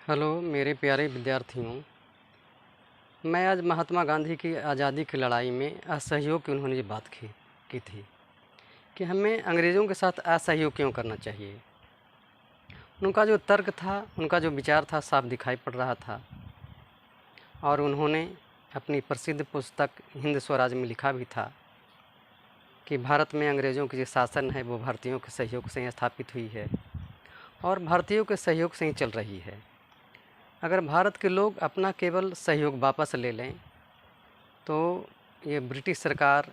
Hello मेरे प्यारे विद्यार्थियों। मैं आज महात्मा गांधी की आज़ादी की लड़ाई में असहयोग की उन्होंने ये बात की थी कि हमें अंग्रेज़ों के साथ असहयोग क्यों करना चाहिए। उनका जो तर्क था, उनका जो विचार था, साफ दिखाई पड़ रहा था। और उन्होंने अपनी प्रसिद्ध पुस्तक हिंद स्वराज में लिखा भी था कि भारत में अंग्रेज़ों की जो शासन है वो भारतीयों के सहयोग से ही स्थापित हुई है और भारतीयों के सहयोग से ही चल रही है। अगर भारत के लोग अपना केवल सहयोग वापस ले लें तो ये ब्रिटिश सरकार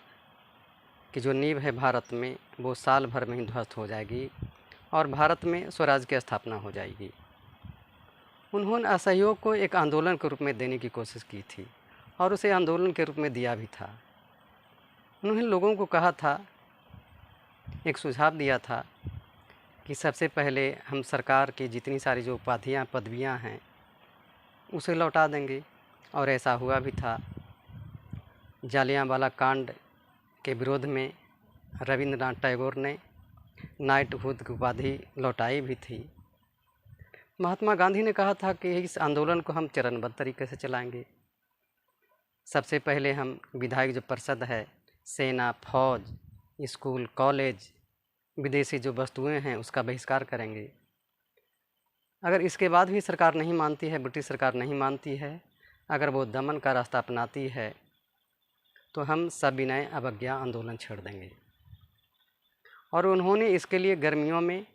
की जो नींव है भारत में, वो साल भर में ही ध्वस्त हो जाएगी और भारत में स्वराज की स्थापना हो जाएगी। उन्होंने असहयोग को एक आंदोलन के रूप में देने की कोशिश की थी और उसे आंदोलन के रूप में दिया भी था। उन्होंने लोगों को कहा था, एक सुझाव दिया था कि सबसे पहले हम सरकार की जितनी सारी जो उपाधियाँ पदवियाँ हैं उसे लौटा देंगे, और ऐसा हुआ भी था। जालियांवाला कांड के विरोध में रविंद्रनाथ टैगोर ने नाइटहुड की उपाधि लौटाई भी थी। महात्मा गांधी ने कहा था कि इस आंदोलन को हम चरणबद्ध तरीके से चलाएंगे। सबसे पहले हम विधायक जो परिषद है, सेना, फौज, स्कूल, कॉलेज, विदेशी जो वस्तुएं हैं उसका बहिष्कार करेंगे। अगर इसके बाद भी सरकार नहीं मानती है, ब्रिटिश सरकार नहीं मानती है, अगर वो दमन का रास्ता अपनाती है तो हम सविनय अवज्ञा आंदोलन छेड़ देंगे। और उन्होंने इसके लिए गर्मियों में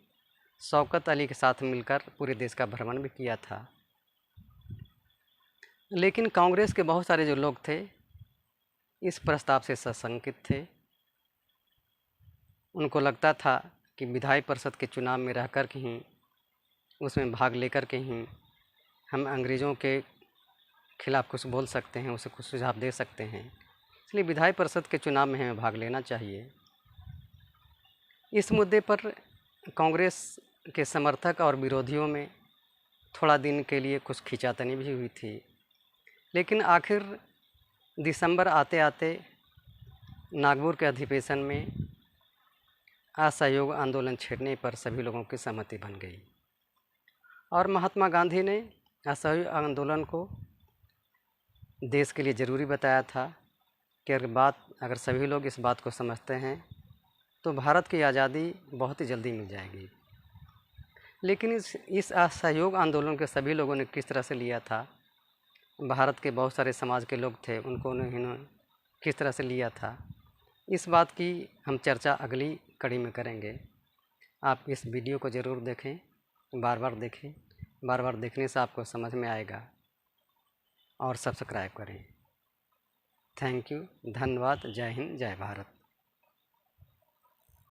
शौकत अली के साथ मिलकर पूरे देश का भ्रमण भी किया था। लेकिन कांग्रेस के बहुत सारे जो लोग थे इस प्रस्ताव से सशंकित थे। उनको लगता था कि विधायक परिषद के चुनाव में रह कर के ही, उसमें भाग लेकर के ही हम अंग्रेज़ों के खिलाफ़ कुछ बोल सकते हैं, उसे कुछ सुझाव दे सकते हैं, इसलिए विधायक परिषद के चुनाव में हमें भाग लेना चाहिए। इस मुद्दे पर कांग्रेस के समर्थक और विरोधियों में थोड़ा दिन के लिए कुछ खींचातानी भी हुई थी, लेकिन आखिर दिसंबर आते आते नागपुर के अधिवेशन में असहयोग आंदोलन छेड़ने पर सभी लोगों की सहमति बन गई और महात्मा गांधी ने असहयोग आंदोलन को देश के लिए ज़रूरी बताया था कि अगर सभी लोग इस बात को समझते हैं तो भारत की आज़ादी बहुत ही जल्दी मिल जाएगी। लेकिन इस असहयोग आंदोलन के सभी लोगों ने किस तरह से लिया था, भारत के बहुत सारे समाज के लोग थे, उनको उन्होंने किस तरह से लिया था, इस बात की हम चर्चा अगली कड़ी में करेंगे। आप इस वीडियो को ज़रूर देखें, बार बार देखें। बार बार देखने से आपको समझ में आएगा। और सब्सक्राइब करें। थैंक यू, धन्यवाद। जय हिंद, जय भारत।